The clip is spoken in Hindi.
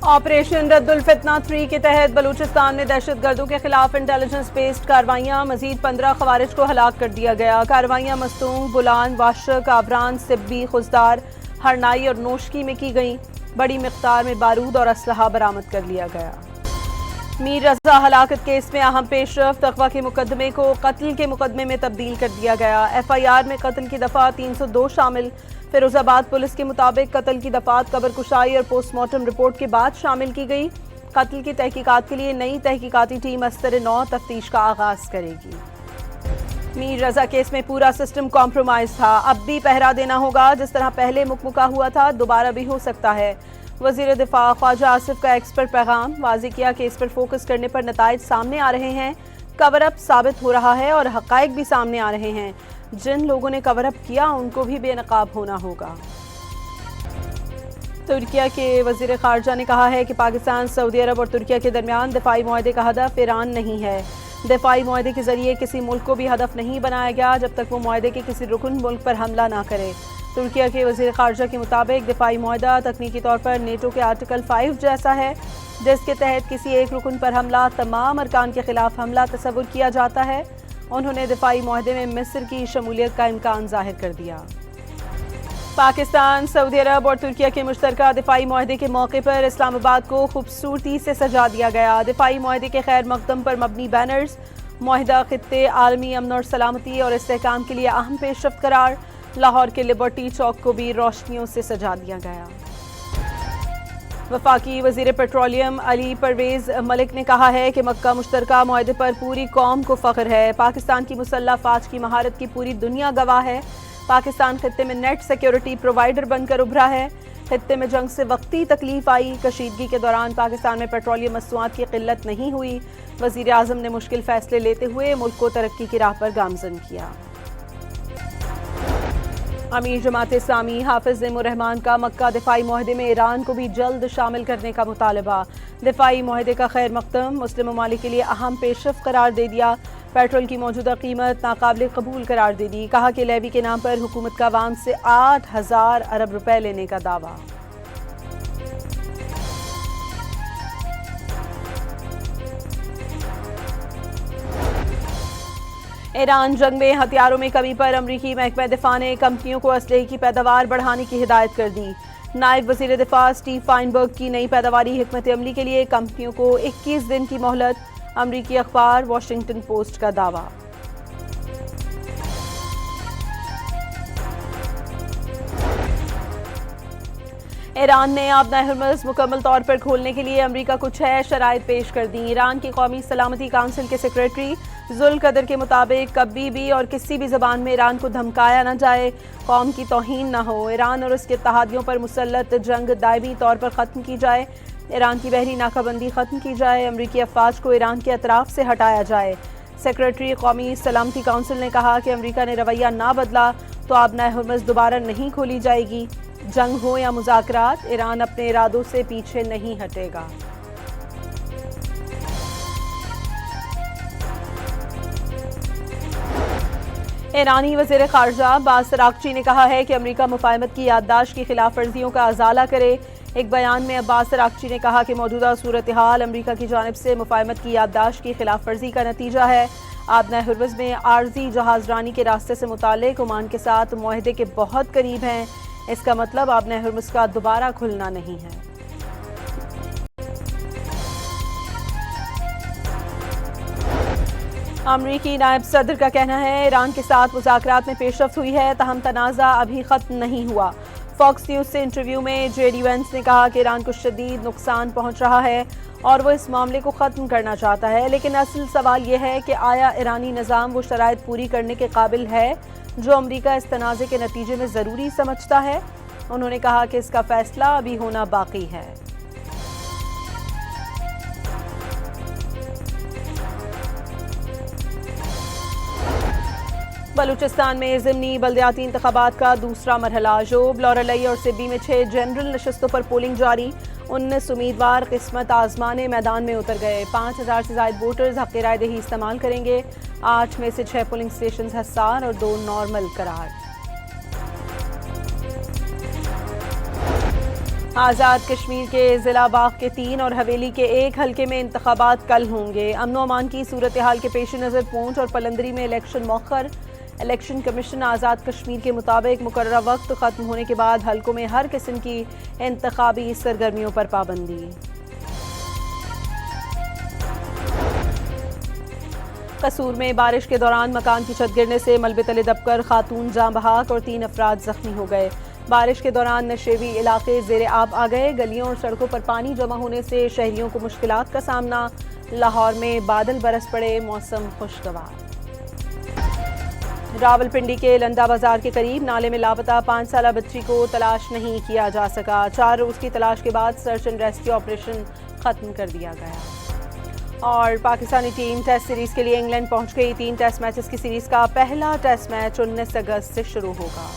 ऑपरेशन रद्दुल फितना 3 के तहत बलूचिस्तान में दहशतगर्दों के खिलाफ इंटेलिजेंस बेस्ड कार्रवाइयां, मजीद 15 खवारिज को हलाक कर दिया गया। कार्रवाइयां मस्तूंग, बुलान, वाशक, आबरान, सिब्बी, खुजदार, हरनाई और नोशकी में की गई। बड़ी मिकदार में बारूद और असलहा बरामद कर लिया गया। मीर रजा हलाकत केस में अहम पेशरफ्त, अगवा के मुकदमे को कत्ल के मुकदमे में तब्दील कर दिया गया। FIR में कत्ल की दफा 302 शामिल। फिरोजाबाद पुलिस के मुताबिक कत्ल की दफात कबर कुशाई और पोस्टमार्टम रिपोर्ट के बाद शामिल की गई। कत्ल की तहकीकात के लिए नई तहकीकाती टीम अस्तर-ए-नौ तफ्तीश का आगाज करेगी। मीर रजा केस में पूरा सिस्टम कॉम्प्रोमाइज था, अब भी पहरा देना होगा। जिस तरह पहले मुकमुका हुआ था दोबारा भी हो सकता है। वजीर दिफा ख्वाजा आसिफ का एक्सपर्ट पैगाम, वाज़ेह किया कि इस पर फोकस करने पर नताइज सामने आ रहे हैं। कवर अप साबित हो रहा है और हकायक भी सामने आ रहे हैं। जिन लोगों ने कवर अप किया उनको भी बेनकाब होना होगा। तुर्किया के वजीर खारजा ने कहा है कि पाकिस्तान, सऊदी अरब और तुर्किया के दरमियान दिफाई मुआहदे का हदफ ईरान नहीं है। दिफाई मुआहदे के जरिए किसी मुल्क को भी हदफ नहीं बनाया गया जब तक वो मुआहदे के किसी रुकन मुल्क पर हमला ना करे। तुर्किया के वजीर खारजा के मुताबिक दिफाई मुआहदा तकनीकी तौर पर नेटो के आर्टिकल 5 जैसा है, जिसके तहत किसी एक रुकन पर हमला तमाम अरकान के खिलाफ हमला तस्वुर किया जाता है। उन्होंने दिफाई मुआहदे में मिस्र की शमूलियत का इम्कान जाहिर कर दिया। पाकिस्तान, सऊदी अरब और तुर्किया के मुश्तरका दिफाई मुआहदे के मौके पर इस्लामाबाद को खूबसूरती से सजा दिया गया। दिफाई मुआहदे के खैर मकदम पर मबनी बैनर्स, मुआहदा खित्ते आलमी अमन और सलामती और इस्तेहकाम के लिए अहम पेशरफ्त करार। लाहौर के लिबर्टी चौक को भी रोशनियों से सजा दिया गया। वफाकी वजीर पेट्रोलियम अली परवेज मलिक ने कहा है कि मक्का मुश्तरका मुआहदे पर पूरी कौम को फख्र है। पाकिस्तान की मुसल्लह फ़ौज की महारत की पूरी दुनिया गवाह है। पाकिस्तान खित्ते में नेट सिक्योरिटी प्रोवाइडर बनकर उभरा है। खित्ते में जंग से वक्ती तकलीफ आई, कशीदगी के दौरान पाकिस्तान में पेट्रोलियम मसनूआत की किल्लत नहीं हुई। वजीर आज़म ने मुश्किल फैसले लेते हुए मुल्क को तरक्की की राह पर गामजन किया। अमीर जमात इस्लामी हाफिज ज़ैमुर्रहमान का मक्का दिफाई मुआहदे में ईरान को भी जल्द शामिल करने का मुतालबा। दिफाई मुआहदे का खैर मकदम मुस्लिम ममालिक के लिए अहम पेशरफ्त करार दे दिया। पेट्रोल की मौजूदा कीमत नाकाबिल कबूल करार दे दी। कहा कि लेवी के नाम पर हुकूमत का अवाम से 8,000 अरब रुपए लेने का दावा। ईरान जंग में हथियारों में कमी पर अमरीकी महकमा दिफा ने कंपनियों को असलहे की पैदावार बढ़ाने की हिदायत कर दी। नायब वजीर दिफा स्टीव फाइनबर्ग की नई पैदावारी हिकमत अमली के लिए कंपनियों को 21 दिन की मोहलत। अमरीकी अखबार वॉशिंगटन पोस्ट का दावा। ईरान ने आबना हर्मज़ मुकम्मल तौर पर खोलने के लिए अमरीका को 6 शराइत पेश कर दी। ईरान की कौमी सलामती काउंसिल के सेक्रेटरी जुल्कदर के मुताबिक कभी भी और किसी भी ज़बान में ईरान को धमकाया न जाए, कौम की तौहीन न हो, ईरान और उसके इत्तेहादियों पर मुसल्लत जंग दायमी तौर पर ख़त्म की जाए, ईरान की बहरी नाकाबंदी ख़त्म की जाए, अमरीकी अफवाज को ईरान के अतराफ से हटाया जाए। सेक्रेटरी कौमी सलामती काउंसिल ने कहा कि अमरीका ने रवैया ना बदला तो आबना हर्मज़ दोबारा नहीं खोली जाएगी। जंग हो या मुज़ाकरात, ईरान अपने इरादों से पीछे नहीं हटेगा। ईरानी वज़ीर ख़ारजा अब्बास अराग़ची ने कहा है कि अमरीका मुफ़ाहमत की याददाश्त की खिलाफ वर्जियों का अज़ाला करे। एक बयान में अब्बास अराग़ची ने कहा कि मौजूदा सूरत हाल अमरीका की जानिब से मुफ़ाहमत की याददाश्त की खिलाफ वर्जी का नतीजा है। आबना हर्मज़ में आर्जी जहाज़रानी के रास्ते से मुताल्लिक़ ओमान के साथ मुआहदे के बहुत करीब हैं। इसका मतलब आबना हर्मज़ का दोबारा खुलना नहीं है। अमरीकी नायब सदर का कहना है ईरान के साथ मुज़ाकरात में पेशरफ्त हुई है, तहम तनाज़ा अभी ख़त्म नहीं हुआ। फॉक्स न्यूज़ से इंटरव्यू में जेडी वेंस ने कहा कि ईरान को शदीद नुकसान पहुँच रहा है और वो इस मामले को ख़त्म करना चाहता है, लेकिन असल सवाल यह है कि आया ईरानी निज़ाम वो शराइत पूरी करने के काबिल है जो अमरीका इस तनाज़े के नतीजे में ज़रूरी समझता है। उन्होंने कहा कि इसका फैसला अभी होना बाकी है। बलूचिस्तान में ज़िमनी बल्दियाती इंतखाबात का दूसरा मरहला। जोब, लॉरलई और सिब्बी में 6 जनरल नशस्तों पर पोलिंग जारी। 19 उम्मीदवार किस्मत आजमाने मैदान में उतर गए। 5,000 से ज़ायद वोटर्स हक़ राय दही इस्तेमाल करेंगे। 8 में से 6 पोलिंग स्टेशन हसार और 2 नॉर्मल करार। आज़ाद कश्मीर के ज़िला बाग के 3 और हवेली के 1 हल्के में इंतखाबात कल होंगे। अमन अमान की सूरत हाल के पेश नज़र पूंछ और पलंदरी में election मौखर। Election commission Azad Kashmir के मुताबिक मुकर्ररा वक्त ख़त्म होने के बाद हल्कों में हर किस्म की इंतखाबी सरगर्मियों पर पाबंदी। कसूर में बारिश के दौरान मकान की छत गिरने से मलबे तले दबकर खातून जाँ बहाक और 3 अफराद जख्मी हो गए। बारिश के दौरान नशेबी इलाके ज़ेरे आब आ गए। गलियों और सड़कों पर पानी जमा होने से शहरियों को मुश्किलात का सामना। लाहौर में बादल बरस पड़े, मौसम खुशगवार। रावलपिंडी के लंदा बाजार के करीब नाले में लापता 5 साला बच्ची को तलाश नहीं किया जा सका। 4 रोज़ की तलाश के बाद सर्च एंड रेस्क्यू ऑपरेशन खत्म कर दिया गया। और पाकिस्तानी टीम टेस्ट सीरीज के लिए इंग्लैंड पहुंच गई। 3 टेस्ट मैचेस की सीरीज का पहला टेस्ट मैच 19 अगस्त से शुरू होगा।